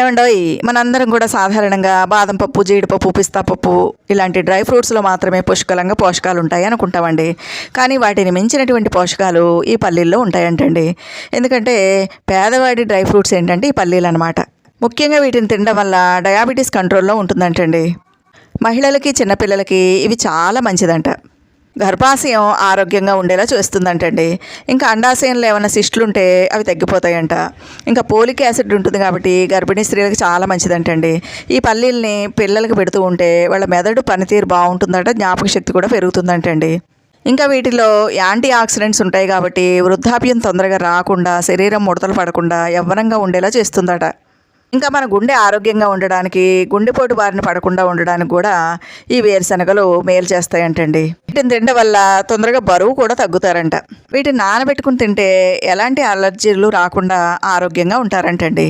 ఏమండోయ్, మనందరం కూడా సాధారణంగా బాదం పప్పు, జీడిపప్పు, పిస్తా పప్పు ఇలాంటి డ్రై ఫ్రూట్స్లో మాత్రమే పుష్కలంగా పోషకాలు ఉంటాయి అనుకుంటామండి. కానీ వాటిని మించినటువంటి పోషకాలు ఈ పల్లీల్లో ఉంటాయంటండి. ఎందుకంటే పేదవాడి డ్రై ఫ్రూట్స్ ఏంటంటే ఈ పల్లీలు అనమాట. ముఖ్యంగా వీటిని తినడం వల్ల డయాబెటీస్ కంట్రోల్లో ఉంటుందంటండి. మహిళలకి, చిన్నపిల్లలకి ఇవి చాలా మంచిదంట. గర్భాశయం ఆరోగ్యంగా ఉండేలా చేస్తుందంటండి. ఇంకా అండాశయంలో ఏమైనా సిస్టులు ఉంటే అవి తగ్గిపోతాయంట. ఇంకా పోలిక్ యాసిడ్ ఉంటుంది కాబట్టి గర్భిణీ స్త్రీలకు చాలా మంచిదంటండి. ఈ పల్లీల్ని పిల్లలకు పెడుతూ ఉంటే వాళ్ళ మెదడు పనితీరు బాగుంటుందట, జ్ఞాపక శక్తి కూడా పెరుగుతుందంటండి. ఇంకా వీటిలో యాంటీ ఆక్సిడెంట్స్ ఉంటాయి కాబట్టి వృద్ధాప్యం తొందరగా రాకుండా, శరీరం ముడతలు పడకుండా యవ్వనంగా ఉండేలా చేస్తుందట. ఇంకా మన గుండె ఆరోగ్యంగా ఉండడానికి, గుండెపోటు బారిన పడకుండా ఉండడానికి కూడా ఈ వేరుశనగలు మేలు చేస్తాయంటండి. వీటిని తినడం వల్ల తొందరగా బరువు కూడా తగ్గుతారంట. వీటిని నానబెట్టుకుని తింటే ఎలాంటి అలర్జీలు రాకుండా ఆరోగ్యంగా ఉంటారంటండి.